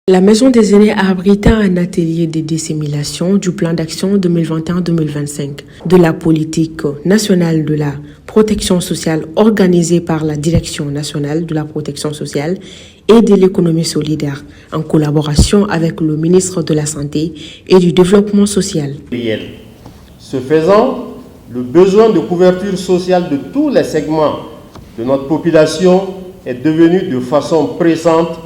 La Maison des aînés a abrité un atelier de dissémination du plan d'action 2021-2025 de la politique nationale de la protection sociale organisé par la Direction nationale de la protection sociale et de l'économie solidaire en collaboration avec le ministre de la Santé et du Développement social. Ce faisant, le besoin de couverture sociale de tous les segments de notre population est devenu de façon pressante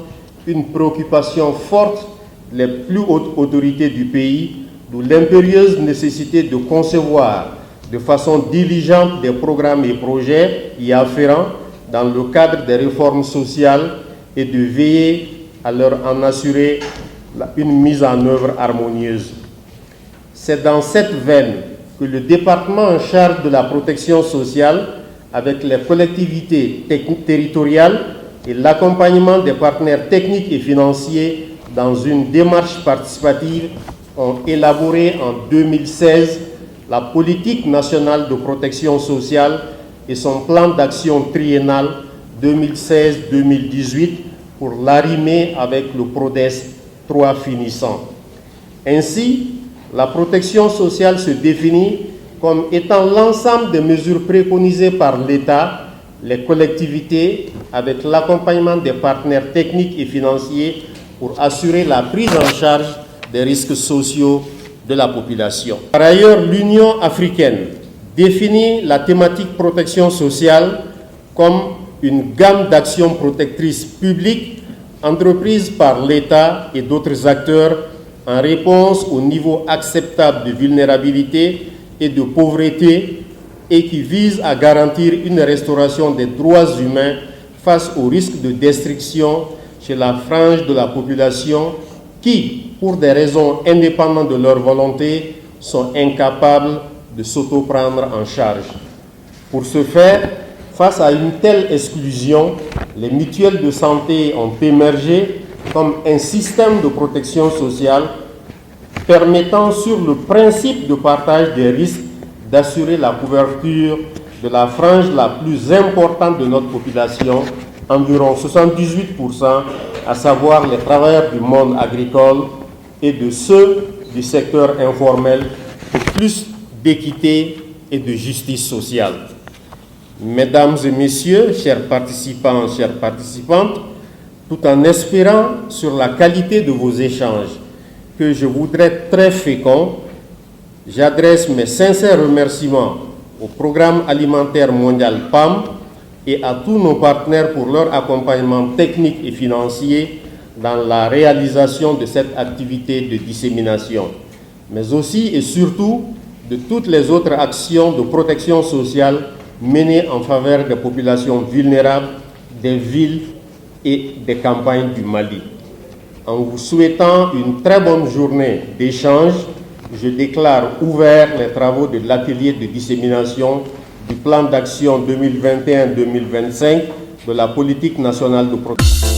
une préoccupation forte des plus hautes autorités du pays, d'où l'impérieuse nécessité de concevoir de façon diligente des programmes et projets y afférents dans le cadre des réformes sociales et de veiller à leur en assurer une mise en œuvre harmonieuse. C'est dans cette veine que le département en charge de la protection sociale, avec les collectivités territoriales, et l'accompagnement des partenaires techniques et financiers dans une démarche participative ont élaboré en 2016 la politique nationale de protection sociale et son plan d'action triennal 2016-2018 pour l'arrimer avec le PRODES 3 finissant. Ainsi, la protection sociale se définit comme étant l'ensemble des mesures préconisées par l'État, les collectivités, avec l'accompagnement des partenaires techniques et financiers pour assurer la prise en charge des risques sociaux de la population. Par ailleurs, l'Union africaine définit la thématique protection sociale comme une gamme d'actions protectrices publiques entreprises par l'État et d'autres acteurs en réponse au niveau acceptable de vulnérabilité et de pauvreté et qui vise à garantir une restauration des droits humains face au risque de destruction chez la frange de la population qui, pour des raisons indépendantes de leur volonté, sont incapables de s'auto-prendre en charge. Pour ce faire, face à une telle exclusion, les mutuelles de santé ont émergé comme un système de protection sociale permettant, sur le principe de partage des risques, d'assurer la couverture de la frange la plus importante de notre population, environ 78%, à savoir les travailleurs du monde agricole et de ceux du secteur informel, pour plus d'équité et de justice sociale. Mesdames et messieurs, chers participants, chères participantes, tout en espérant sur la qualité de vos échanges, que je voudrais très fécond, j'adresse mes sincères remerciements au Programme alimentaire mondial PAM et à tous nos partenaires pour leur accompagnement technique et financier dans la réalisation de cette activité de dissémination, mais aussi et surtout de toutes les autres actions de protection sociale menées en faveur des populations vulnérables, des villes et des campagnes du Mali. En vous souhaitant une très bonne journée d'échange, je déclare ouvert les travaux de l'atelier de dissémination du plan d'action 2021-2025 de la politique nationale de protection.